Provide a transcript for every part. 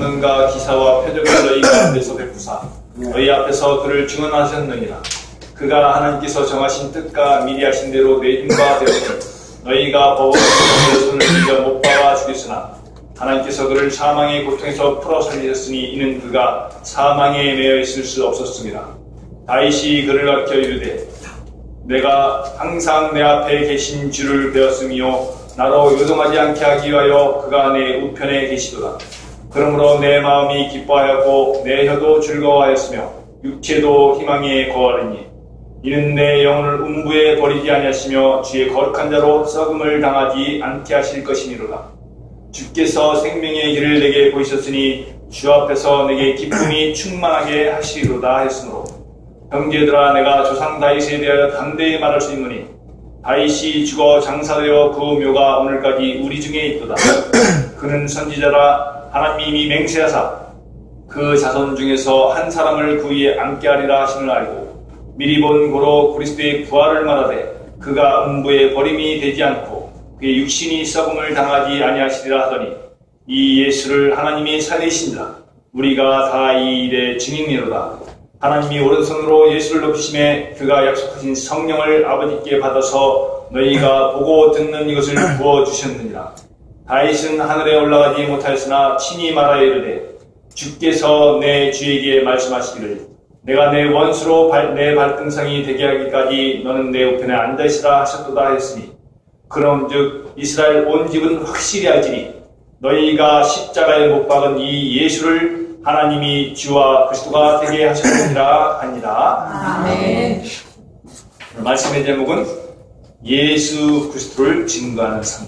선언과 기사와 표적을 너희가 앞에서 베푸사 너희 앞에서 그를 증언하셨느니라. 그가 하나님께서 정하신 뜻과 미리 하신 대로 내 힘과 되었으니 너희가 법원에서 손을 들여 못 박아 죽였으나 하나님께서 그를 사망의 고통에서 풀어 살리셨으니 이는 그가 사망에 매여 있을 수 없었습니다. 다윗이 그를 가르쳐 이르되 내가 항상 내 앞에 계신 주를 배웠으며 나로 요동하지 않게 하기 위하여 그가 내 우편에 계시도다. 그러므로 내 마음이 기뻐하였고 내 혀도 즐거워하였으며 육체도 희망에 거하리니 이는 내 영혼을 음부에 버리지 아니하시며 주의 거룩한 자로 썩음을 당하지 않게 하실 것이니로다. 주께서 생명의 길을 내게 보이셨으니 주 앞에서 내게 기쁨이 충만하게 하시리로다 했으므로 형제들아 내가 조상 다윗에 대하여 담대히 말할 수 있노니 다윗이 죽어 장사되어 그 묘가 오늘까지 우리 중에 있도다. 그는 선지자라 하나님이 맹세하사 그 자손 중에서 한 사람을 그 위에 앉게 하리라 하심을 알고 미리 본 고로 그리스도의 부활을 말하되 그가 음부에 버림이 되지 않고 그의 육신이 썩음을 당하지 아니하시리라 하더니 이 예수를 하나님이 살리신다. 우리가 다 이 일의 증인이로다. 하나님이 오른손으로 예수를 높이심에 그가 약속하신 성령을 아버지께 받아서 너희가 보고 듣는 이것을 부어주셨느니라. 다윗은 하늘에 올라가지 못하였으나 친히 말하여 이르되 주께서 내 주에게 말씀하시기를 내가 내 원수로 내 발등상이 되게 하기까지 너는 내 우편에 앉아있으라 하셨도다 했으니 그런즉 이스라엘 온 집은 확실히 알지니 너희가 십자가에 못 박은 이 예수를 하나님이 주와 그리스도가 되게 하셨느니라 하니라. 아멘. 말씀의 제목은 예수 그리스도를 증거하는 삶.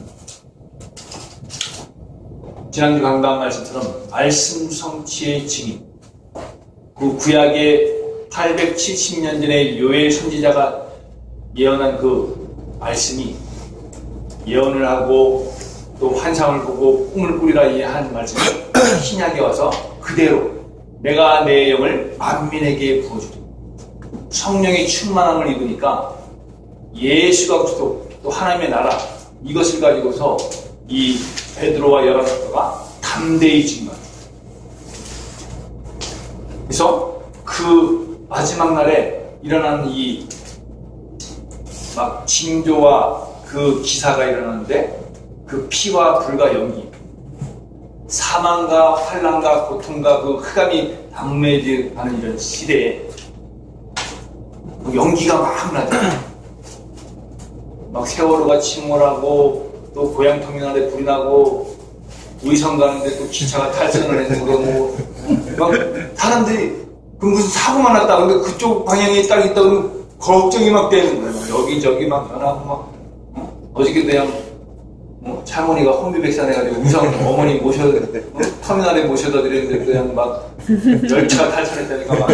지난주 강단 말씀처럼 말씀 성취의 증인. 그 구약의 870년 전에 요엘 선지자가 예언한 그 말씀이 예언을 하고 또 환상을 보고 꿈을 꾸리라 한 말씀이 신약에 와서 그대로 내가 내 영을 만민에게 부어주리. 성령의 충만함을 입으니까 예수가 그리스도 또 하나님의 나라 이것을 가지고서 이 베드로와 열한 사도가 담대히 증거합니다. 그래서 그 마지막 날에 일어나는 이 막 징조와 그 기사가 일어나는데 그 피와 불과 연기, 사망과 환난과 고통과 그 흑암이 당매하는 이런 시대에 연기가 막 나죠. 막 세월호가 침몰하고 또 고향터미널에 불이 나고 의성 가는데 또 기차가 탈선을 해서 그러고 막 사람들이 그 무슨 사고가 났다 근데 그쪽 방향에 딱 있다 그러면 걱정이 막 되는 거예요. 여기저기 막 변하고 막 어저께도 그냥 차모니가 혼비백산해가지고 의성 어머니 모셔다 터미널에 모셔다 드렸는데 그냥 막 열차가 탈선했다니까 막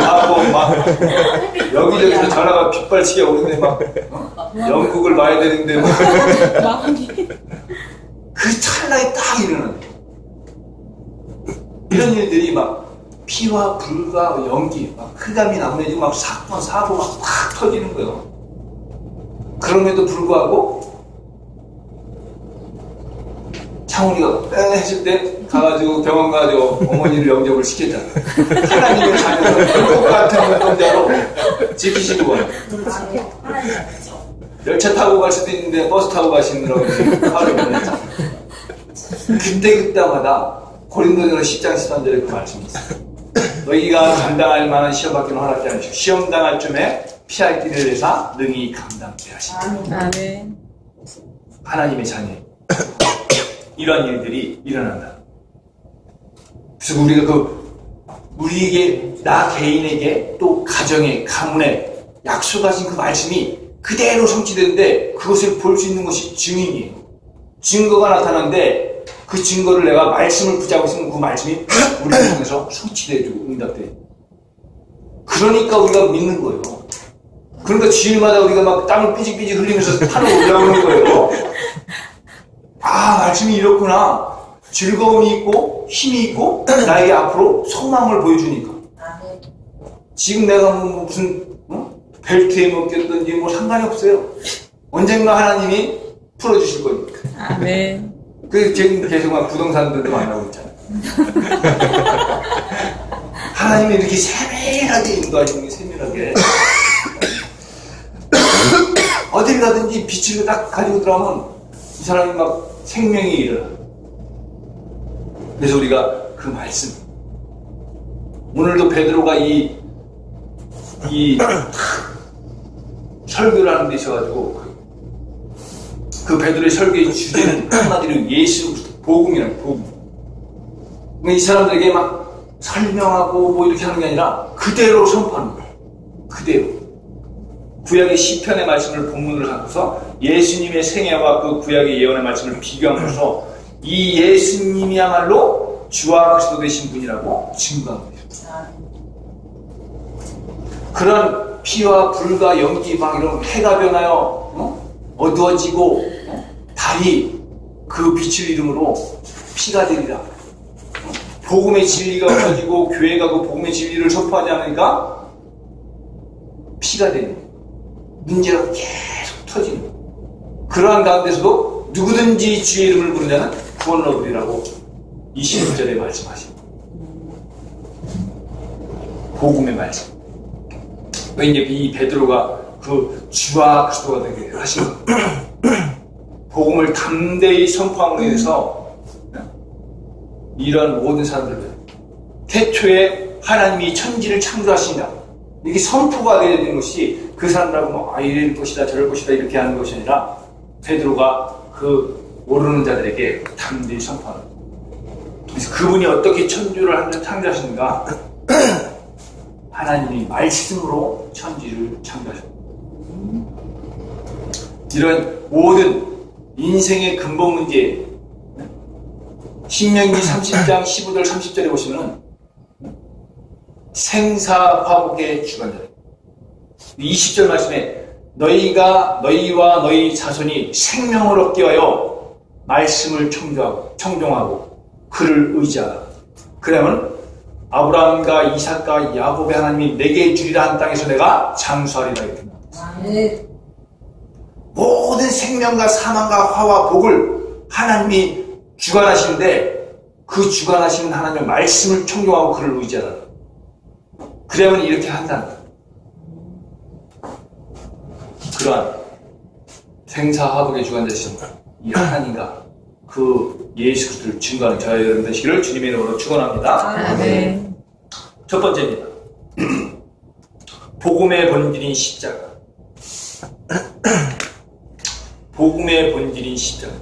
하고 막 여기저기서 전화가 빗발치게 오는데 막 영국을 봐야 되는데 막 그 찰나에 딱 일어나는 이런 일들이 막 피와 불과 연기 막 흑암이 남매지고 막 사건 사고가 막 터지는 거예요. 그럼에도 불구하고 창훈이가 했을 때 가가지고 병원 가가지고 어머니를 영접을 시켰잖아. 하나님의 자녀를 똑같은 동자로 지키시는 거예요. 열차 타고 갈 수도 있는데 버스 타고 가시느라고 하루 보냈죠. 그때마다 고린도전서 10장 13절에 그 말씀이 있어요. 너희가 감당할 만한 시험 받기는 허락지 않으시고 시험 당할 쯤에 피할 길을 내사 능히 감당케 하시니. 아멘. 하나님의 자녀. 이런 일들이 일어난다. 그래서 우리가 우리에게 나 개인에게 또 가정에 가문에 약속하신 그 말씀이 그대로 성취되는데 그것을 볼 수 있는 것이 증인이에요. 증거가 나타나는데 그 증거를 내가 말씀을 붙잡고 있으면 그 말씀이 우리를 통해서 성취되고 응답돼. 그러니까 우리가 믿는 거예요. 그러니까 주일마다 우리가 막 땀을 삐직삐직 흘리면서 산을 올라오는 거예요. 아, 말씀이 이렇구나. 즐거움이 있고 힘이 있고 나에게 앞으로 소망을 보여주니까. 지금 내가 무슨 벨트에 묶였든지 뭐 상관이 없어요. 언젠가 하나님이 풀어주실 거니까. 아멘. 그 지금 계속 막 부동산들도 만나고 있잖아요. 하나님이 이렇게 세밀하게 인도하시는 게 세밀하게. 어딜 가든지 빛을 딱 가지고 들어가면 이 사람이 막 생명이 일어나. 그래서 우리가 그 말씀, 오늘도 베드로가 이 설교를 하는 데 있어가지고 그 베드로의 설교의 주제는 한마디로 예수 복음이라는 복음. 이 사람들에게 막 설명하고 뭐 이렇게 하는 게 아니라 그대로 선포하는 거예요. 그대로. 구약의 시편의 말씀을 본문으로 삼고서 예수님의 생애와 그 구약의 예언의 말씀을 비교하면서 이 예수님이야말로 주와 그리스도 되신 분이라고 증거하는 거예요. 그런 피와 불과 연기 막 이런 해가 변하여 어두워지고 달이 그 빛을 이름으로 피가 되리라. 복음의 진리가 없어지고 교회가 그 복음의 진리를 선포하지 않으니까 피가 되는 거예요. 문제가 계속 터지는 거예요. 그러한 가운데서도 누구든지 주의 이름을 부르는 자는 구원을 얻으리라고 26절에 말씀하십니다. 복음의 말씀. 이제 이 베드로가 그 주와 그리스도가 되게 하신 복음을 담대히 선포함으로 인해서 이런 모든 사람들 태초에 하나님이 천지를 창조하신다 이렇게 선포가 되는 것이 그 사람들하고 뭐 이럴 것이다 저럴 것이다 이렇게 하는 것이 아니라 베드로가 그 모르는 자들에게 담대히 선포하는 거예요. 그래서 그분이 어떻게 천주를 창조하시는가 하나님이 말씀으로 천지를 창조하셨다. 이런 모든 인생의 근본 문제 신명기 30장 15절 30절에 보시면 생사화복의 주관자다. 20절 말씀에 너희와 너희 자손이 생명을 얻게 하여 말씀을 청종하고 그를 의지하라. 그러면 아브라함과 이삭과 야곱의 하나님이 내게 주리라 한 땅에서 내가 장수하리라 이렇게 나옵니다. 모든 생명과 사망과 화와 복을 하나님이 주관하시는데 그 주관하시는 하나님의 말씀을 청종하고 그를 의지하라. 그러면 이렇게 한다는 거예요. 그러한 생사화복의 주관자신 이 하나님과 그 예수 그리스도를 증거하는 저와 여러분 되시기를 주님의 이름으로 축원합니다. 네. 첫 번째입니다. 복음의 본질인 십자가. 복음의 본질인 십자가.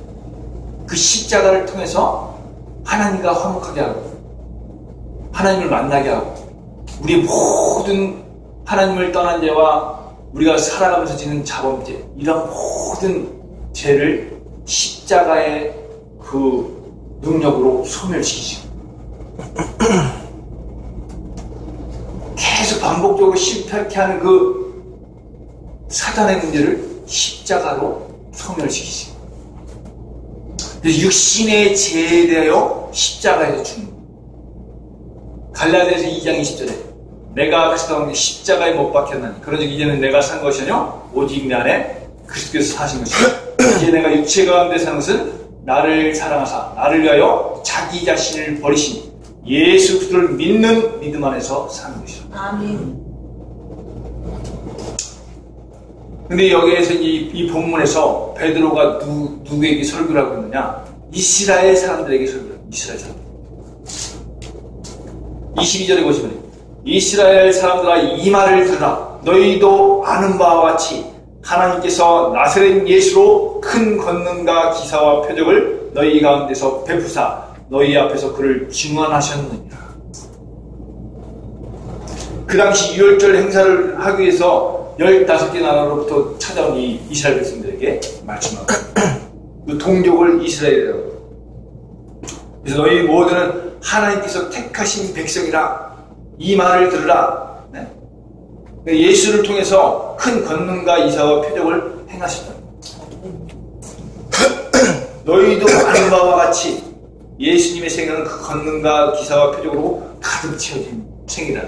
그 십자가를 통해서 하나님과 화목하게 하고 하나님을 만나게 하고 우리 모든 하나님을 떠난 죄와 우리가 살아가면서 지는 자범죄 이런 모든 죄를 십자가의 그 능력으로 소멸시키시고 계속 반복적으로 실패하게 하는 그 사단의 문제를 십자가로 소멸시키시고 그래서 육신의 죄에 대하여 십자가에서 죽는 거예요. 갈라디아서 2장 20절에 내가 그리스도와 함께 십자가에 못 박혔나니 그러즉 이제는 내가 산 것이 아니요 오직 내 안에 그리스도께서 사신 것이요 이제 내가 육체 가운데 사는 것은 나를 사랑하사 나를 위하여 자기 자신을 버리신 예수 그리스도를 믿는 믿음 안에서 사는 것이요. 아멘. 근데 여기에서 이 본문에서 베드로가 누구에게 설교를 하고 있느냐? 이스라엘 사람들에게 설교를 합니다. 이스라엘 사람들. 22절에 보시면 이스라엘 사람들아 이 말을 들으라. 너희도 아는 바와 같이 하나님께서 나사렛 예수로 큰 권능과 기사와 표적을 너희 가운데서 베푸사 너희 앞에서 그를 증언하셨느니라. 그 당시 유월절 행사를 하기 위해서 15개 나라로부터 찾아온 이 이스라엘 백성들에게 말씀합니다. 그 동족을 이스라엘이라고 합니다. 그래서 너희 모두는 하나님께서 택하신 백성이라 이 말을 들으라. 네? 예수를 통해서 큰 권능과 이사와 표적을 행하셨다. 너희도 아는 바와 같이 예수님의 생애는 그 권능과 기사와 표적으로 가득 채워진 생이다.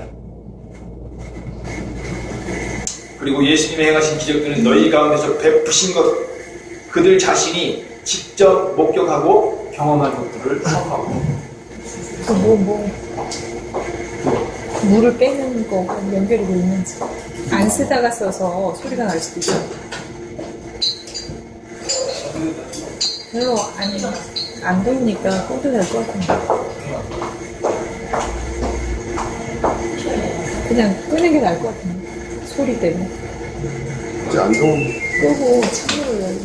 그리고 예수님이 행하신 기적들은 너희 가운데서 베푸신 것 그들 자신이 직접 목격하고 경험한 것들을 선포하고 물을 빼는 거 연결이 돼 있는지. 안 쓰다가 써서 소리가 날 수도 있어. 별로 안 더우니까 꺼도 될 것 같은데. 그냥 끄는 게 나을 것 같은데. 소리 때문에. 이제 안 더운. 끄고 창문을 열고.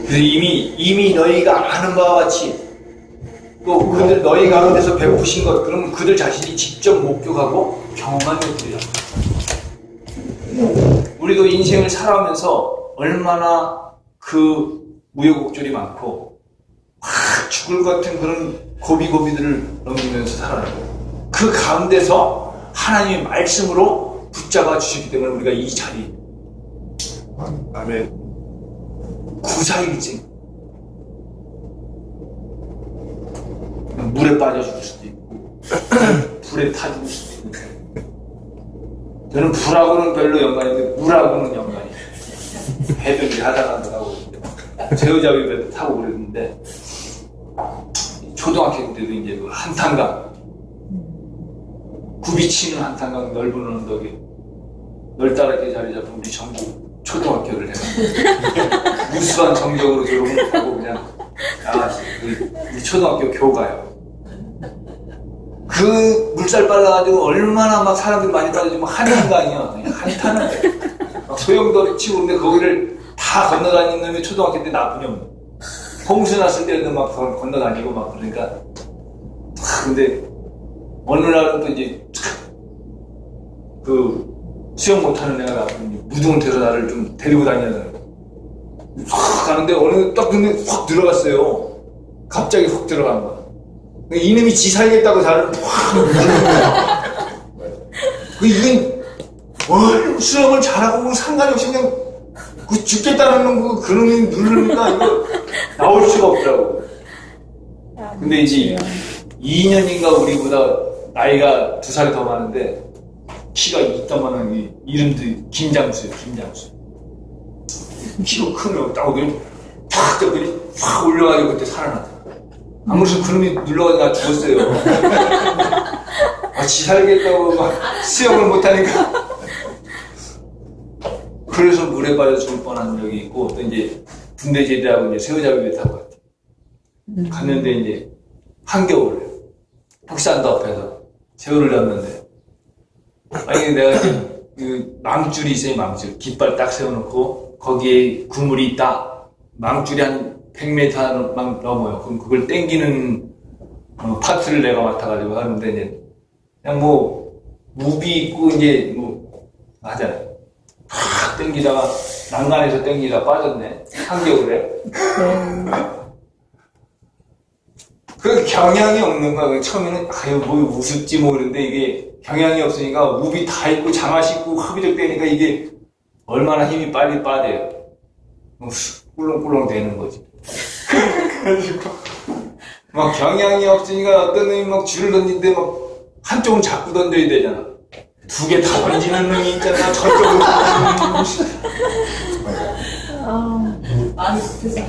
그래서 이미 너희가 아는 바와 같이 또 그들 너희 가운데서 베푸신 것, 그러면 그들 자신이 직접 목격하고 경험한 것들이야. 우리도 인생을 살아가면서 얼마나 그 우여곡절이 많고 막 죽을 것 같은 그런 고비고비들을 넘기면서 살아요. 그 가운데서 하나님의 말씀으로 붙잡아 주셨기 때문에 우리가 이 자리, 아멘, 941증 물에 빠져 죽을 수도 있고 불에 타 죽을 수도 있고. 저는 불하고는 별로 연관인데 물하고는 연관이. 배들이 하다가 들어가고 새우잡이 배도 타고 그랬는데 초등학교 때도 이제 그 한탄강, 굽이치는 한탄강 넓은 언덕에 널따랗게 자리 잡은 우리 전국 초등학교를 해요. 우수한 성적으로 졸업을 하고 그냥 우리 초등학교 교가요. 그 물살 빨라가지고 얼마나 막 사람들이 많이 빠져지면 한탄강이야. 한탄은 소용돌이 치고 근데 거기를 다 건너다니는 놈이 초등학교 때 나쁜 놈. 홍수 났을 때도 막 건너다니고 막 그러니까. 근데 어느 날은 또 이제 그 수영 못하는 애가 나쁜 무등태로 나를 좀 데리고 다니는 확 가는데 어느 딱 근데 확 들어갔어요. 갑자기 확 들어간 거야. 이놈이 지 살겠다고 나를 확 이건 수영을 잘하고 뭐 상관이 없이 그냥 그 죽겠다는 놈 그놈이 누르니까 이거 나올 수가 없더라고. 근데 이제 2년인가 우리보다 나이가 2살이 더 많은데 키가 이따만한 이름도 김장수예요. 김장수. 키가 크면 딱 팍 떠더니 확 올려가지고 그때 살아났다. 아무튼 그놈이 눌러가지고 나 죽었어요. 지 살겠다고 막 수영을 못하니까. 그래서 물에 빠져 죽을 뻔한 적이 있고, 또 이제 군대 제대하고 이제 새우잡이 배 타고 갔대. 갔는데 이제 한겨울에 흑산도 앞에서 새우를 잡는데, 아니 내가 그 망줄이 있어요. 망줄 깃발 딱 세워놓고 거기에 그물이 있다. 망줄이 한 100m 막 넘어요. 그럼 그걸 땡기는 파트를 내가 맡아가지고 하는데 이제 그냥 뭐 무비 있고 이제 뭐 하잖아요. 팍 땡기다가 난간에서 땡기다 빠졌네. 한겨울에. 그 경향이 없는 거야. 처음에는 아유 뭐 우습지 뭐 그런데 이게 경향이 없으니까 우비 다 입고 장화 신고 허비적 되니까 이게 얼마나 힘이 빨리 빠져요. 꿀렁꿀렁 되는 거지. 그래가지고 막 경향이 없으니까 어떤 놈이 막 줄을 던지는데 막 한쪽은 자꾸 던져야 되잖아. 2개 다 던지는 놈이 있잖아. 저쪽으로. 많이 급해서.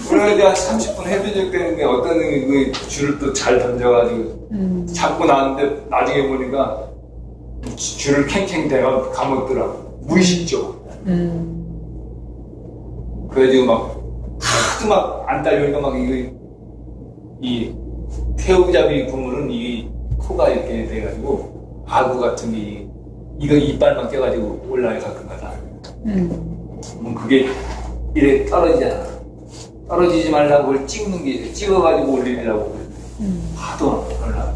그래가지고 한 30분 해변적 되는데 어떤 놈이 그 줄을 또 잘 던져가지고 잡고 나왔는데 나중에 보니까 줄을 캥캥 대가 감았더라고. 무의식적으로. 그래가지고 막 하도 막 안 딸려니까 막 이 새우잡이 그물은 이 코가 이렇게 돼가지고 아구 같은 게 이거 이빨만 껴가지고 올라요 가끔가다. 그럼 그게 이래 떨어지잖아. 떨어지지 말라고 그걸 찍는 게 찍어가지고 올리려고 하도 올라.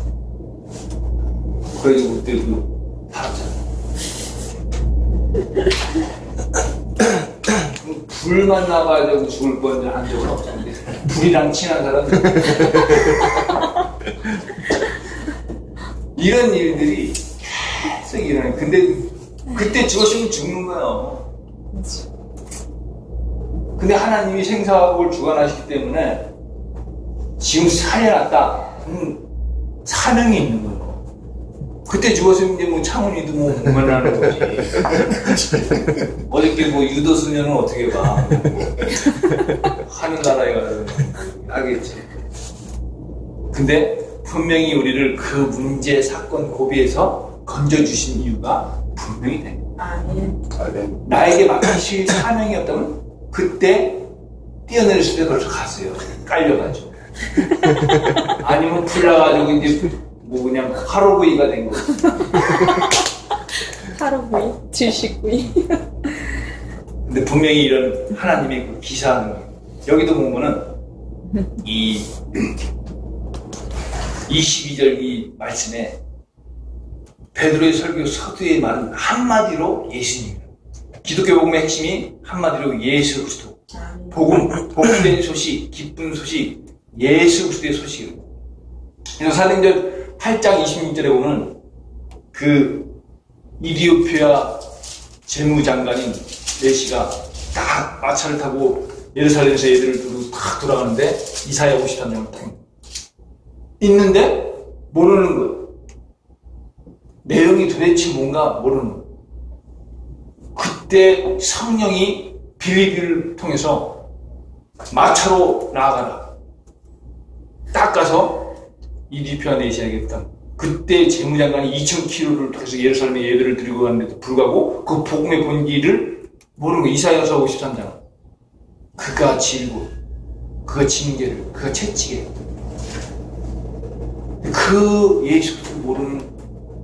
그래가지고 그때도 살았잖아. 불만 나가지고 죽을 뻔 한 적은 없었는데 불이랑 친한 사람들 이런 일들이 계속 일어나요. 근데 그때 죽었으면 죽는 거야. 근데 하나님이 생사학을 주관하시기 때문에 지금 살해났다. 사명이 있는 거예요. 그때 죽었으면 이제 뭐 창훈이도 뭐 공연하는 거지. 어저께 뭐 유도수녀는 어떻게 봐. 하늘나라에 가서 하겠지. 근데 분명히 우리를 그 문제, 사건, 고비에서 건져주신 이유가 분명히 돼. 나에게 맡기실 사명이었다면 그때 뛰어내렸을 때 벌써 갔어요. 깔려가지고. 아니면 풀나가지고 이제 뭐 그냥 하루구이가 된 거지. 하루구이, 질식구이. 근데 분명히 이런 하나님의 그 기사하는 거. 여기도 보면은 이 22절 이 말씀에 베드로의 설교 서두에 말은 한마디로 예수님이에요. 기독교 복음의 핵심이 한마디로 예수 그리스도. 복음된 소식, 기쁜 소식, 예수 그리스도의 소식이에요. 그래서 사도행전 8장 26절에 보면 그 이디오피아 재무장관인 메시가 딱 마차를 타고 예루살렘에서 얘들을 두고 딱 돌아가는데 이사야 53장을 딱 있는데 모르는 거예요. 내용이 도대체 뭔가 모르는 거예요. 그때 성령이 빌립을 통해서 마차로 나아가라. 딱 가서 이디오피아 내시에게 딱 그때 재무장관이 2,000km를 통해서 예루살렘에 얘들을 데리고 갔는데도 불구하고 그 복음의 본질을 모르는 거예요. 이사야서 53장. 그가 질고, 그가 징계를, 그가 채찍에. 그 예수도 모르는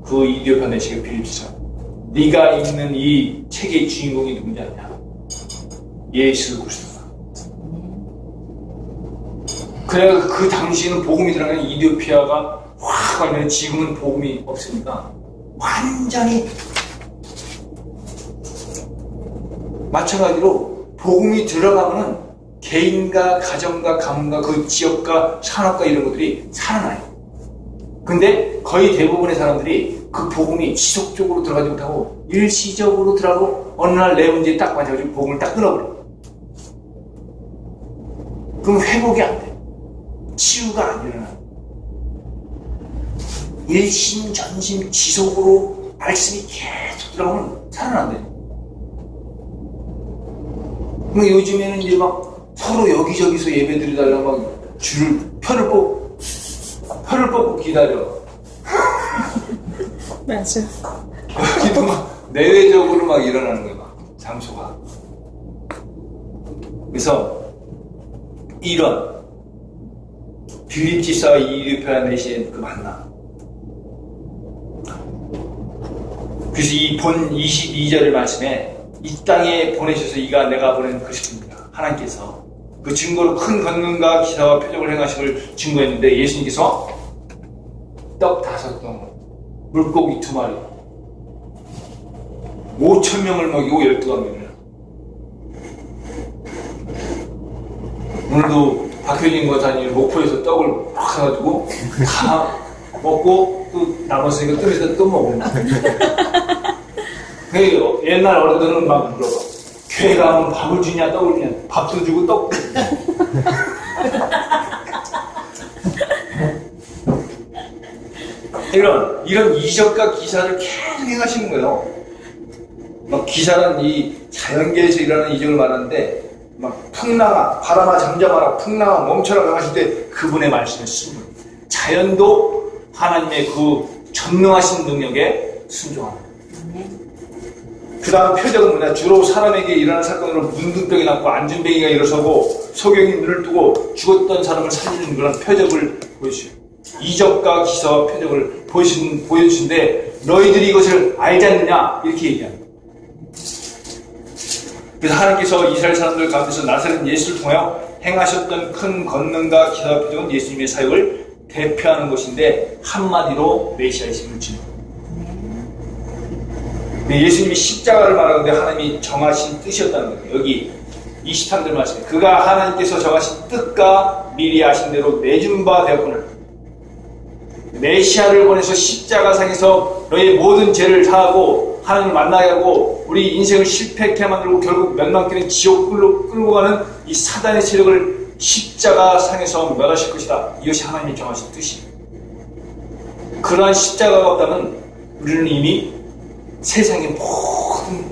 그 이디오피아 내시가 빌립지사. 네가 읽는 이 책의 주인공이 누군지 아냐? 예수 그리스도다. 그래 그 당시에는 복음이 들어가는 이디오피아가 확 알면 지금은 복음이 없으니까 완전히 마찬가지로 복음이 들어가면은 개인과 가정과 가문과 그 지역과 산업과 이런 것들이 살아나요. 근데 거의 대부분의 사람들이 그 복음이 지속적으로 들어가지 못하고 일시적으로 들어가고 어느 날 내 문제에 딱 맞아가지고 복음을 딱 끊어버려. 그럼 회복이 안 돼. 치유가 안 일어나. 일심전심 지속으로 말씀이 계속 들어가면 살아난대. 그럼 요즘에는 이제 막 서로 여기저기서 예배 드리달라고 막 줄을 편을 뽑고 기다려. 맞아. 거기도 막 내외적으로 막 일어나는 거야, 막 장소가. 그래서 이런 빌립지사와 이디오피아 내시의 그 만남. 그래서 이 본 22절의 말씀에 이 땅에 보내셔서 이가 내가 보낸 그리스도입니다. 하나님께서 그 증거로 큰 권능과 기사와 표적을 행하심을 증거했는데 예수님께서 떡 5덩, 물고기 2마리, 5,000명을 먹이고 12가면을. 오늘도 박효진 권사님 목포에서 떡을 팍 사가지고 다 먹고 또 남았으니까 뜸에서 또 먹으면. 그 옛날 어른들은 막 물어봐. 교회 가면 밥을 주냐 떡을 주냐. 밥도 주고 떡도 주고. 이런 이적과 기사를 계속 행하시는 거예요. 막 기사는 이 자연계에서 일어나는 이적을 말하는데 막 풍랑아, 바람아 잠잠하라, 풍랑아 멈춰라 하실 때 그분의 말씀에 순종. 자연도 하나님의 그 전능하신 능력에 순종합니다. 그 다음 표적은 뭐냐? 주로 사람에게 일어난 사건으로 문둥병이 낫고 안진뱅이가 일어서고 소경이 눈을 뜨고 죽었던 사람을 살리는 그런 표적을 보여주셔요. 이적과 기사와 표적을 보여주신데 너희들이 이것을 알지 않느냐? 이렇게 얘기합니다. 그래서 하나님께서 이스라엘 사람들 가운데서 나사렛 예수를 통하여 행하셨던 큰 권능과 기사와 표적은 예수님의 사역을 대표하는 것인데 한마디로 메시아이심을 주는 거예요. 예수님이 십자가를 말하는데 하나님이 정하신 뜻이었다는 거예요. 여기 23절 말씀에 그가 하나님께서 정하신 뜻과 미리 아신 대로 내준 바 되었구나. 메시아를 보내서 십자가상에서 너의 모든 죄를 사하고 하나님을 만나게 하고 우리 인생을 실패하게 만들고 결국 멸망길은 지옥불로 끌고 가는 이 사단의 세력을 십자가상에서 멸하실 것이다. 이것이 하나님이 정하신 뜻이에요. 그러한 십자가가 없다면 우리는 이미 세상의 모든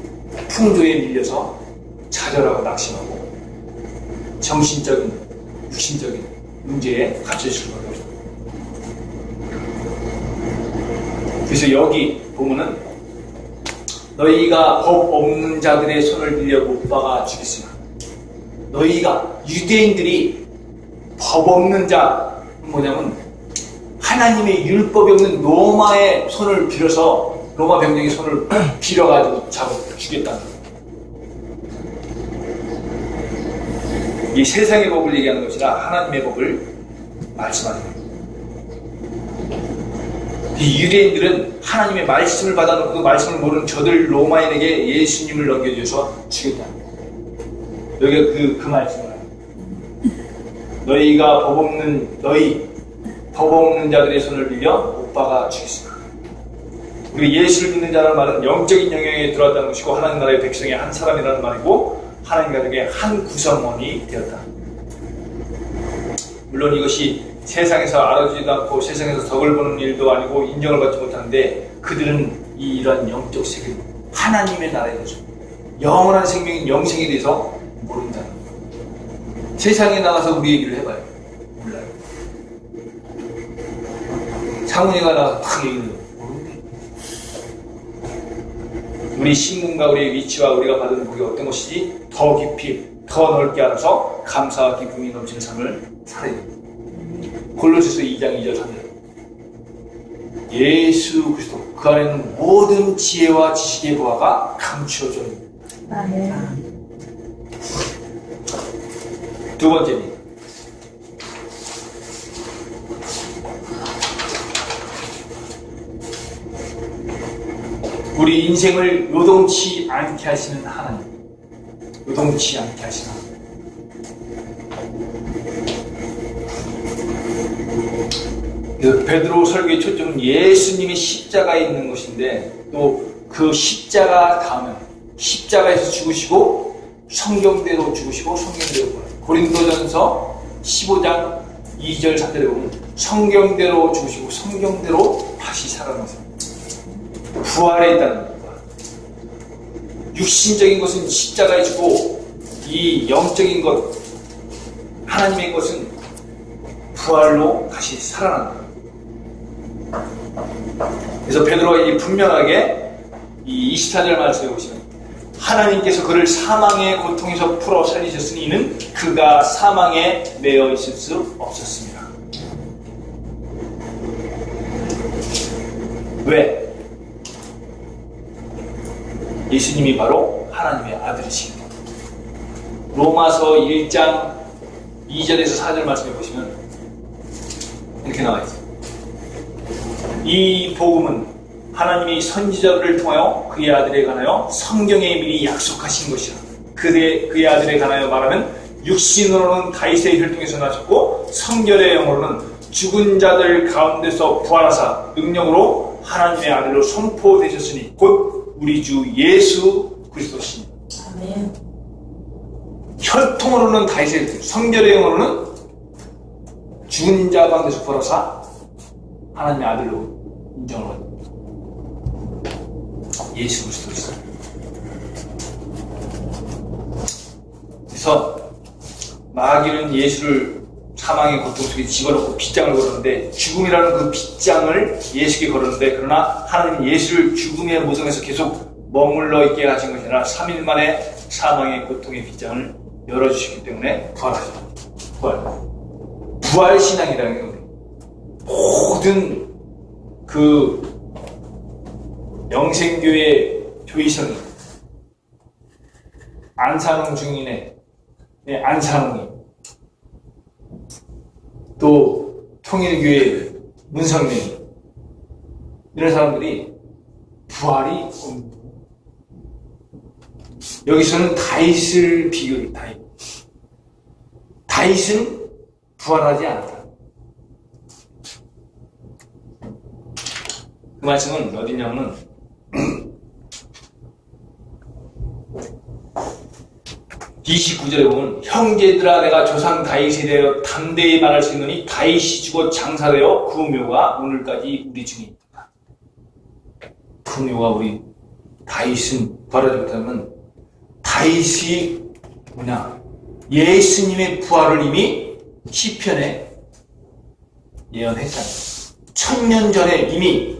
풍조에 밀려서 좌절하고 낙심하고 정신적인, 육신적인 문제에 갇혀질 수밖에 없습니다. 그래서 여기 보면은 너희가 법 없는 자들의 손을 빌려 못 박아 죽였으나, 너희가 유대인들이 법 없는 자 뭐냐면 하나님의 율법이 없는 로마의 손을 빌어서, 로마 병력의 손을 빌어가지고 잡아 죽였다는 거예요. 이 세상의 법을 얘기하는 것이 아니라 하나님의 법을 말씀하는 거예요. 이 유대인들은 하나님의 말씀을 받아놓고 그 말씀을 모르는 저들 로마인에게 예수님을 넘겨줘서 죽였다. 여기가 그 말씀을 해요. 너희가 법 없는 자들의 손을 빌려 못 박아 죽였으나. 그리고 예수를 믿는 자라는 말은 영적인 영역에 들어왔다는 것이고 하나님 나라의 백성의 한 사람이라는 말이고 하나님 가족의 한 구성원이 되었다. 물론 이것이 세상에서 알아주지도 않고 세상에서 덕을 보는 일도 아니고 인정을 받지 못하는데, 그들은 이러한 영적 세계, 하나님의 나라에 대해서 영원한 생명인 영생에 대해서 모른다는 거예요. 세상에 나가서 우리 얘기를 해봐요. 몰라요. 상훈이가 나가서 탁 얘기를 해요. 모르는데. 우리 신분과 우리의 위치와 우리가 받은 복이 어떤 것이지 더 깊이, 더 넓게 알아서 감사와 기쁨이 넘치는 삶을 살아야 됩니다. 골로새서 2장 2절 3절. 예수 그리스도 그 안에는 모든 지혜와 지식의 보화가 감추어져 있습니다. 두 번째입니다. 우리 인생을 요동치 않게 하시는 하나님. 요동치 않게 하시는 하나님. 베드로 설교의 초점은 예수님의 십자가에 있는 것인데, 또 그 십자가 다음에 십자가에서 죽으시고 성경대로 죽으시고 성경대로 보내요. 고린도전서 15장 2절 3절에 보면 성경대로 죽으시고 성경대로 다시 살아나서 부활에 있다는 거예요. 육신적인 것은 십자가에 죽고 이 영적인 것, 하나님의 것은 부활로 다시 살아난다. 그래서 베드로가 분명하게 이 24절 말씀해 보시면, 하나님께서 그를 사망의 고통에서 풀어 살리셨으니 이는 그가 사망에 매여 있을 수 없었습니다. 왜? 예수님이 바로 하나님의 아들이십니다. 로마서 1장 2절에서 4절 말씀해 보시면 이렇게 나와 있습니다. 이 복음은 하나님이 선지자들을 통하여 그의 아들에 관하여 성경에 미리 약속하신 것이라. 그의 아들에 관하여 말하면 육신으로는 다윗의 혈통에서 나셨고 성결의 영으로는 죽은 자들 가운데서 부활하사 능력으로 하나님의 아들로 선포되셨으니 곧 우리 주 예수 그리스도시니. 아멘. 혈통으로는 다윗의 혈통, 성결의 영으로는 죽은 자 가운데서 부활하사 하나님의 아들로 인정을 받습니다. 예수 그리스도시다. 그래서 마귀는 예수를 사망의 고통 속에 집어넣고 빗장을 걸었는데, 죽음이라는 그 빗장을 예수께 걸었는데, 그러나 하나님은 예수를 죽음의 모성에서 계속 머물러 있게 하신 것이 아니라 3일 만에 사망의 고통의 빗장을 열어주시기 때문에 부활하셨다. 부활신앙이라는 게 모든 그 영생교회 교의성이 안산홍 중인의 안산홍이, 또 통일교회 문성민이, 이런 사람들이 부활이 없는. 여기서는 다윗을 비교해. 다윗은 부활하지 않았다. 그 말씀은 어디냐면은 29절에 보면 형제들아 내가 조상 다윗에 대하여 담대히 말할 수 있느니 다윗이 죽어 장사되어 그 묘가 오늘까지 우리 중에 있다. 분유가 우리 다윗은 부활하지 못하면 다윗이 뭐냐? 예수님의 부활을 이미 시편에 예언했잖아요. 1000년 전에 이미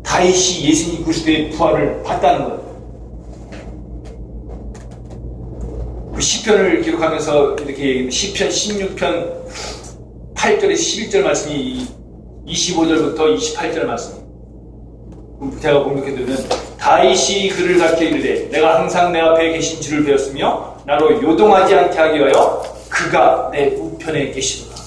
다윗이 예수님 그리스도의 부활을 봤다는 거예요. 그 시편을 기록하면서 이렇게 시편 16편 8절에서 11절 말씀이 25절부터 28절 말씀이에요. 제가 공격해 드리면 다윗이 그를 가르쳐 이르되 내가 항상 내 앞에 계신 줄을 배웠으며 나로 요동하지 않게 하기 위하여 그가 내 우편에 계시도다.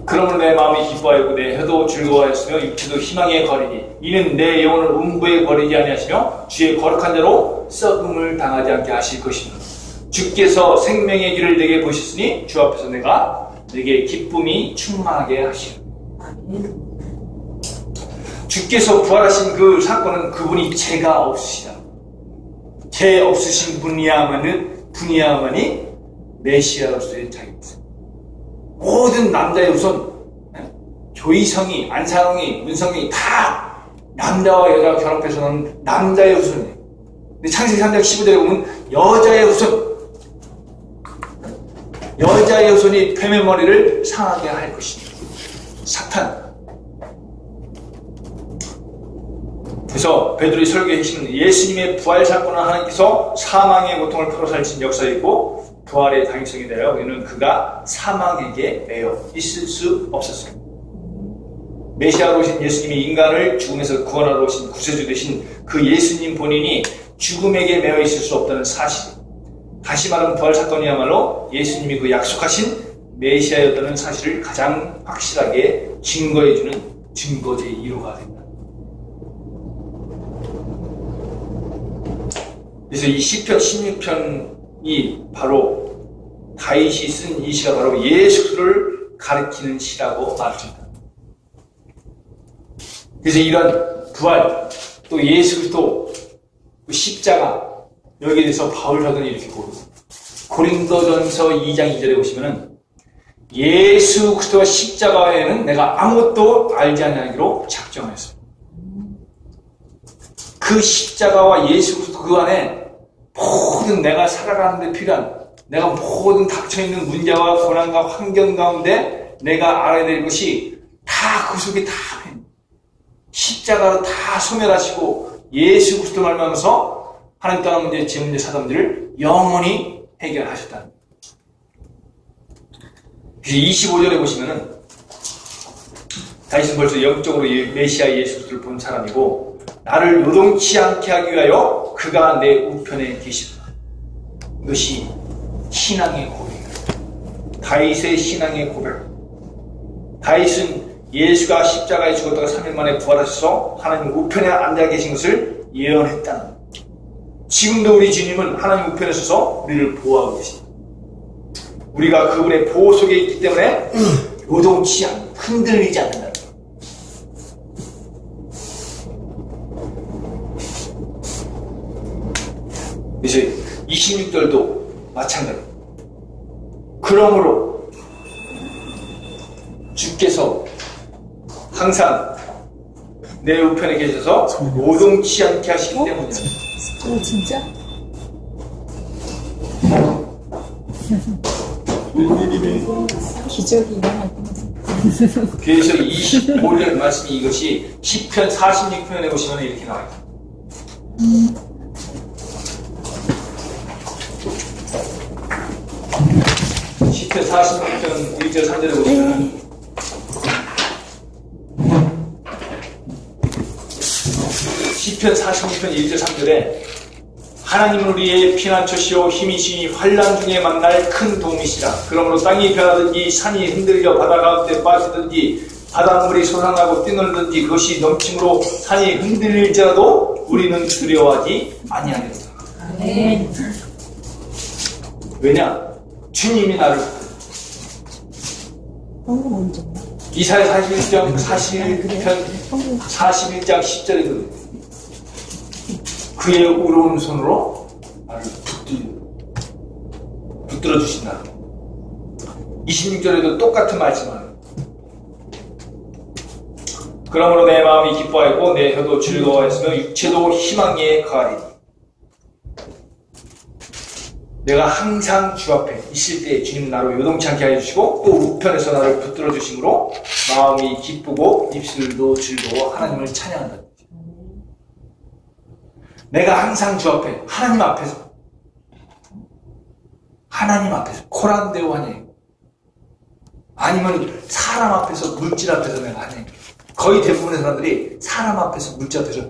그러므로 내 마음이 기뻐하였고 내 혀도 즐거워하였으며 육체도 희망에 거리니 이는 내 영혼을 음부에 버리지 아니하시며 주의 거룩한 자로 썩음을 당하지 않게 하실 것이니 주께서 생명의 길을 내게 보셨으니 주 앞에서 내게 기쁨이 충만하게 하시리라. 주께서 부활하신 그 사건은 그분이 죄가 없으시다. 죄 없으신 분이야만이 메시아로서의 자격입니다. 모든 남자의 우선 조이성이, 안상홍이, 문성이 다 남자와 여자가 결합해서는 남자의 우선이에요. 근데 창세기 3장 15절에 보면 여자의 우선, 여자의 우선이 뱀의 머리를 상하게 할 것입니다. 사탄. 그래서 베드로의 설교에 계신 예수님의 부활 사건은 하나님께서 사망의 고통을 풀어살리신 역사이고 부활의 당위성이 되어 우리는 그가 사망에게 매여 있을 수 없었습니다. 메시아로 오신 예수님이 인간을 죽음에서 구원하러 오신 구세주 되신 그 예수님 본인이 죽음에게 매여 있을 수 없다는 사실, 다시 말하면 부활 사건이야말로 예수님이 그 약속하신 메시아였다는 사실을 가장 확실하게 증거해주는 증거 제1호가 된다. 그래서 이 시편 16편이 바로 다윗이 쓴 이 시가 바로 예수를 가리키는 시라고 말합니다. 그래서 이런 부활, 또 예수 그리스도 십자가, 여기에 대해서 바울 사도는 이렇게 고린도전서 2장 2절에 보시면은 예수 그리스도와 십자가 외에는 내가 아무것도 알지 않냐기로 작정하였습니다. 그 십자가와 예수 그리스도 그 안에 모든 내가 살아가는 데 필요한, 내가 모든 닥쳐있는 문제와 고난과 환경 가운데 내가 알아야 될 것이 다 그 속에 다 십자가로 다 소멸하시고 예수 그리스도 말미암아서 하나님 떠난 문제, 제 문제, 사담들을 영원히 해결하셨다는 거예요. 그래서 25절에 보시면은 다윗은 벌써 영적으로 메시아 예수 그리스도를 본 사람이고 나를 요동치 않게 하기 위하여 그가 내 우편에 계시다. 이것이 신앙의 고백이에요. 다윗의 신앙의 고백. 다윗은 예수가 십자가에 죽었다가 3일 만에 부활하셔서 하나님 우편에 앉아 계신 것을 예언했다는 거예요. 지금도 우리 주님은 하나님 우편에 서서 우리를 보호하고 계십니다. 우리가 그분의 보호 속에 있기 때문에 요동치 않고 흔들리지 않는다는 거예요. 그래서 26절도 마찬가지입니다. 그러므로 주께서 항상 내 우편에 계셔서 요동치 않게 하시기 때문이다. 오, 진짜? 기적이 일어났구나. 그래서 25절 말씀이 이것이 시편 46편에 보시면 이렇게 나와요. 시편 46편 1절 3절에 보시면 시편 46편 1절 3절에 하나님은 우리의 피난처시오 힘이시니 환난 중에 만날 큰 도움이시라. 그러므로 땅이 변하든지 산이 흔들려 바다 가운데 빠지든지 바닷물이 솟아나고 뛰놀든지 그것이 넘침으로 산이 흔들릴지라도 우리는 두려워하지 아니하리로다. 네. 왜냐? 주님이 나를 이사야 41편 41장 10절에도 그의 의로운 손으로 나를 붙들어 주신다. 26절에도 똑같은 말씀을 그러므로 내 마음이 기뻐하고 내 혀도 즐거워했으며 육체도 희망에 거하리니. 내가 항상 주 앞에 있을 때 주님 나로 요동치 않게 해주시고 또 우편에서 나를 붙들어 주심으로 마음이 기쁘고 입술도 즐거워 하나님을 찬양한다. 내가 항상 주 앞에 하나님 앞에서 코란데오 하냐, 아니면 사람 앞에서 물질 앞에서 내가 하냐. 거의 대부분의 사람들이 사람 앞에서 물질 앞에서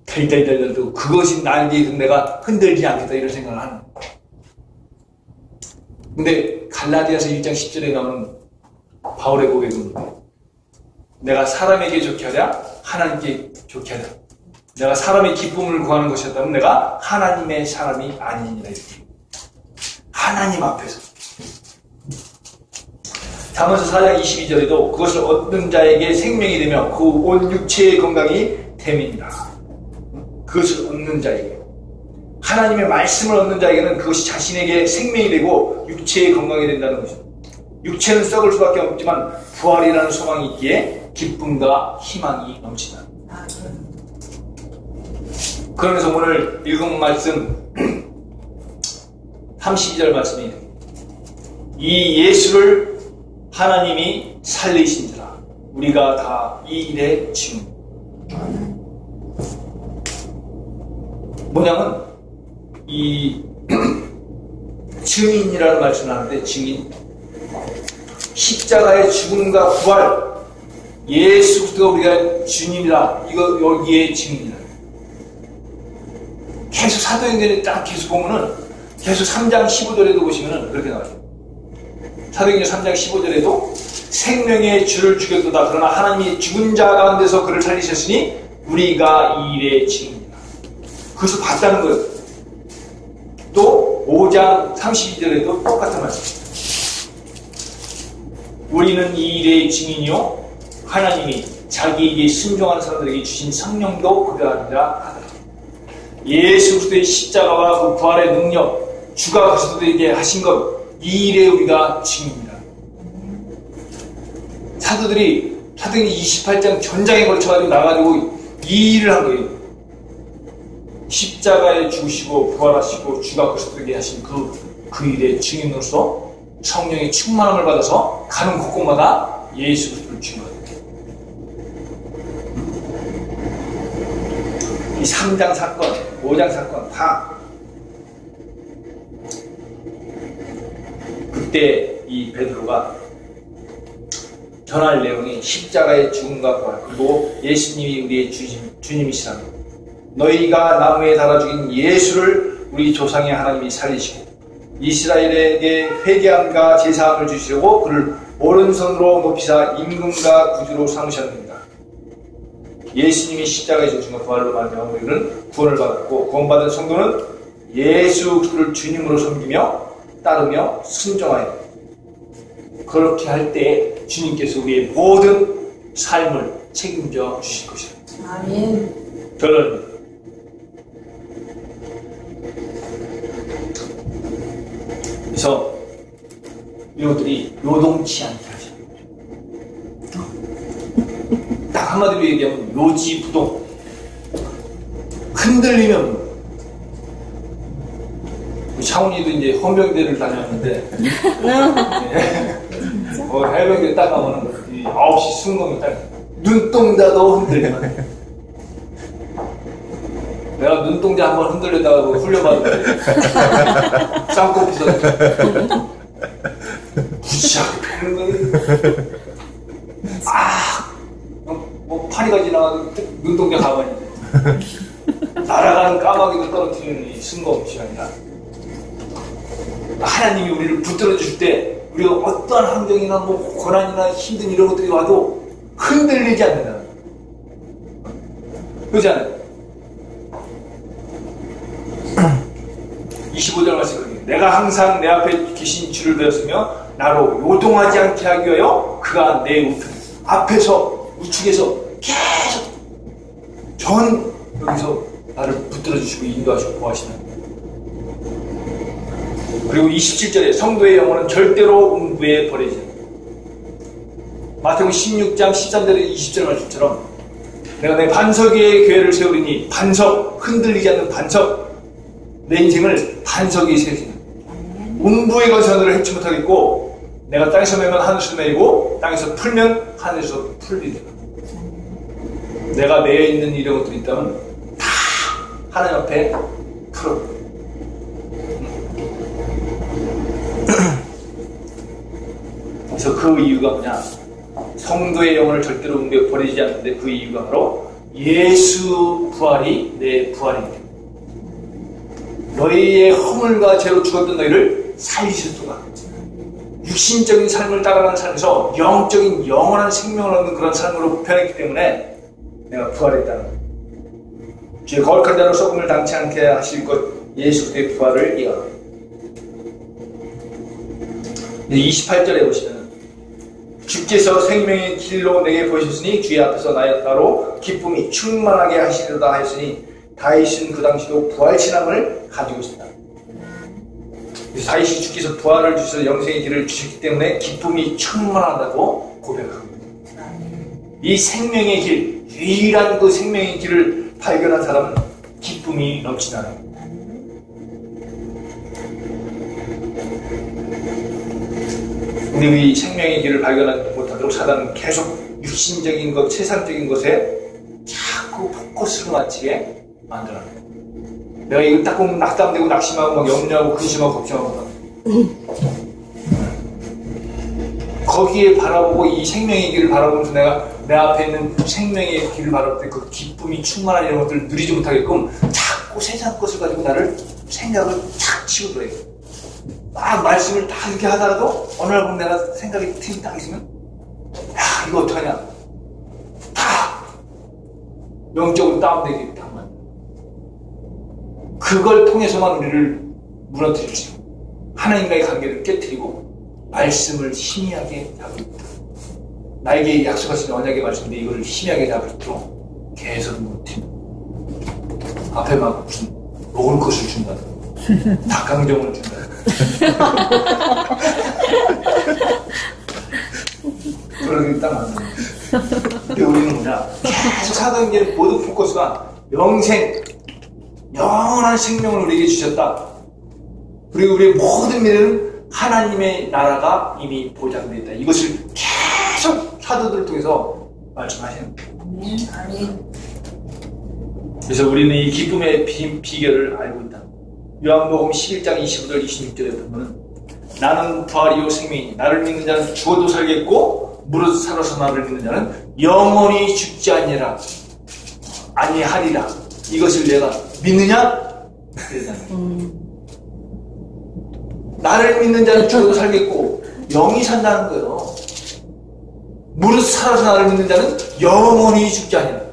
덜덜덜덜 그것이 나에게 내가 흔들지 않겠다 이런 생각을 하는 거예요. 근데 갈라디아서 1장 10절에 나오는 바울의 고백은 내가 사람에게 좋게 하랴 하나님께 좋게 하랴. 내가 사람의 기쁨을 구하는 것이었다면 내가 하나님의 사람이 아니니라. 하나님 앞에서. 잠언서 4장 22절에도 그것을 얻는 자에게 생명이 되며 그 온 육체의 건강이 됨이니라. 그것을 얻는 자에게, 하나님의 말씀을 얻는 자에게는 그것이 자신에게 생명이 되고 육체의 건강이 된다는 것입니다. 육체는 썩을 수밖에 없지만 부활이라는 소망이 있기에 기쁨과 희망이 넘친다. 그러면서 오늘 읽은 말씀 32절 말씀이 이 예수를 하나님이 살리신지라 우리가 다 이 일의 증인. 뭐냐면 이 증인이라는 말씀을 하는데, 증인, 십자가의 죽음과 부활, 예수 그리스도가 우리가 주님이라, 이거 여기에 증인이라. 계속 사도행전에 딱 계속 보면은 계속 3장 15절에도 보시면은 그렇게 나와요. 사도행전 3장 15절에도 생명의 주를 죽였도다. 그러나 하나님이 죽은 자 가운데서 그를 살리셨으니 우리가 이 일의 증인이다. 그것을 봤다는 거예요. 또 5장 32절에도 똑같은 말씀. 우리는 이 일의 증인이요 하나님이 자기에게 순종하는 사람들에게 주신 성령도 그러하리라 하더라. 예수 그리스도의 십자가와 그 부활의 능력, 주가 그리스도에게 하신 것, 이 일에 우리가 증인이다. 사도들이 사도행전 28장 전장에 걸쳐가지고 나가지고 이 일을 한 거예요. 십자가에 죽으시고 부활하시고 주가 그리스도에게 하신 그 일의 증인으로서 성령의 충만함을 받아서 가는 곳곳마다 예수 그리스도를 증거합니다. 이 3장 사건, 5장 사건 다 그때 이 베드로가 전할 내용이 십자가의 죽음과 부활, 그리고 예수님이 우리의 주님이시라는 것. 너희가 나무에 달아 죽인 예수를 우리 조상의 하나님이 살리시고 이스라엘에게 회개함과 제사함을 주시려고 그를 오른손으로 높이사 임금과 구주로 삼으셨습니다. 예수님이 십자가에 죽으신 부활로 말미암아 우리는 구원을 받았고, 구원받은 성도는 예수 그리스도를 주님으로 섬기며 따르며 순종하여 그렇게 할 때 주님께서 우리의 모든 삶을 책임져 주실 것이다. 아멘. 결론입니다. 그래서 이것들이 요동치 않게 하죠. 딱 한마디로 얘기하면 요지부동. 흔들리면. 창훈이도 이제 헌병대를 다녔는데 해병대 딱 가면은 9시 순금이 딱 눈동자도 흔들리면 내가 눈동자 한번 흔들려다가 훈련받았는데 쌍꺼풀 부시하게 뭐 파리가 지나가도 눈동자 가만히 날아가는 까마귀도 떨어뜨리는 이 순검이 아니라 하나님이 우리를 붙들어 주실 때 우리가 어떠한 환경이나 뭐 고난이나 힘든 이런 것들이 와도 흔들리지 않는다. 그렇지 않아요? 25절 말씀, 내가 항상 내 앞에 계신 주를 배웠으며 나로 요동하지 않게 하기 위하여 그가 내 우편 앞에서 우측에서 계속 전 여기서 나를 붙들어 주시고 인도하시고 보호하시는. 그리고 27절에 성도의 영혼은 절대로 음부에 버리지 않는다. 마태복음 16장 13절에 20절 말씀처럼 내가 내 반석 위에 교회를 세우리니, 반석, 흔들리지 않는 반석, 내 인생을 반석 위에 세우리니 운부의 건설을 해치 못하겠고, 내가 땅에서 매면 하늘에서 매이고 땅에서 풀면 하늘에서 풀리리라. 내가 매여 있는 이런 것들이 있다면 다 하나님 앞에 풀어. 그래서 그 이유가 뭐냐? 성도의 영혼을 절대로 버리지 않는데 그 이유가 바로 예수 부활이 내 부활입니다. 너희의 허물과 죄로 죽었던 너희를 살리셨도다. 육신적인 삶을 따라가는 삶에서 영적인 영원한 생명을 얻는 그런 삶으로 변했기 때문에 내가 부활했다는 거예요. 주의 거룩한 자로 썩음을 당치 않게 하실 것 예수 그리스도의 부활을 이어갑니다. 28절에 보시면 주께서 생명의 길로 내게 보이셨으니 주의 앞에서 나의 따로 기쁨이 충만하게 하시리로다 하였으니 다윗은 그 당시도 부활신앙을 가지고 있습니다. 그래서 다윗이 주께서 부활을 주셔서 영생의 길을 주셨기 때문에 기쁨이 충만하다고 고백합니다. 이 생명의 길, 유일한 그 생명의 길을 발견한 사람은 기쁨이 넘치나요. 근데 이 생명의 길을 발견하지 못하도록 사단은 계속 육신적인 것, 세상적인 것에 자꾸 포커스를 맞추게 만들어요. 내가 이거 딱 보면 낙담되고 낙심하고 막 염려하고 근심하고 걱정하고 거기에 바라보고 이 생명의 길을 바라보면서 내가 내 앞에 있는 생명의 길을 바라볼 때 그 기쁨이 충만한 이런 것들을 누리지 못하게끔 자꾸 세상 것을 가지고 나를 생각을 탁 치고 들어요. 막 말씀을 다 이렇게 하다가도 어느 날 보면 내가 생각이 틈이 딱 있으면 야 이거 어떡하냐 다 영적으로 다운되게 딱 만 그걸 통해서만 우리를 무너뜨리죠. 하나님과의 관계를 깨뜨리고 말씀을 희미하게 잡습니다. 나에게 약속하신 언약의 말씀인데 이걸 희미하게 잡을수록 계속 무너뜨립니다. 앞에 막 무슨 먹을 것을 준다 닭강정을 준다 그러기 딱 맞는 거예요. 근데 우리는 뭐냐 계속 사는 게 모든 포커스가 영생 영원한 생명을 우리에게 주셨다. 그리고 우리의 모든 미래는 하나님의 나라가 이미 보장되어 있다. 이것을 계속 사도들을 통해서 말씀하시는 거예요. 그래서 우리는 이 기쁨의 비결을 알고 있다. 요한복음 11장 25절 26절에 보면 나는 부활이요 생명이니 나를 믿는 자는 죽어도 살겠고 무릇 살아서 나를 믿는 자는 영원히 죽지 아니하리라. 이것을 내가 믿느냐? 나를 믿는 자는 죽어도 살겠고 영이 산다는 거예요. 무릇 살아서 나를 믿는 자는 영원히 죽지 아니하리라.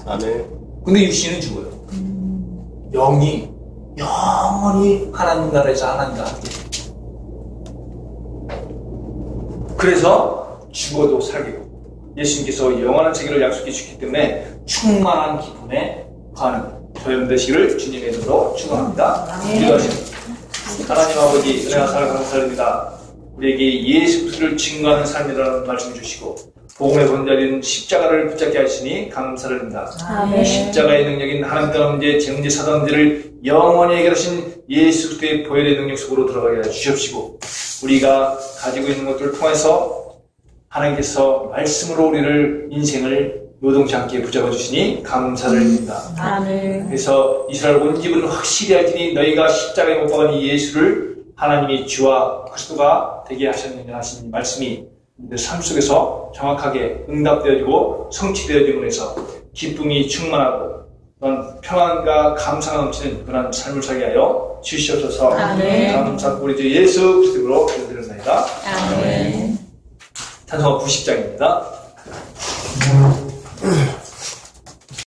아멘. 근데 육신은 죽어요. 영이 영원히 하나님 나라에서 하나님과 함께. 그래서 죽어도 살겠고 예수님께서 영원한 세계를 약속해 주셨기 때문에 충만한 기쁨에 가는 저희들 되시기를 주님의 이름으로 축원합니다. 기도하십니다. 하나님 아버지 은혜와 사랑 감사드립니다. 우리에게 예수 그리스도를 증거하는 삶이라는 말씀 주시고 복음의 본자리는 십자가를 붙잡게 하시니 감사를 드립니다. 아멘. 십자가의 능력인 하나님 떠난 문제, 정죄, 사단 문제를 영원히 해결하신 예수 그리스도의 보혈의 능력 속으로 들어가게 해주시옵시고 우리가 가지고 있는 것들을 통해서 하나님께서 말씀으로 우리를 인생을 요동치 않게 붙잡아 주시니 감사를 드립니다. 아멘. 그래서 이스라엘 온 집은 확실히 알지니 너희가 십자가에 못 박은 이 예수를 하나님이 주와 그리스도가 되게 하셨느냐 하신 말씀이 삶 속에서 정확하게 응답되어지고 성취되어짐으로 해서 기쁨이 충만하고 그런 평안과 감사가 넘치는 그런 삶을 살게 하여 주시옵소서. 아멘. 감사하고 우리 주 예수 그리스도로 기도드렸습니다. 아멘. 찬송가 90장입니다.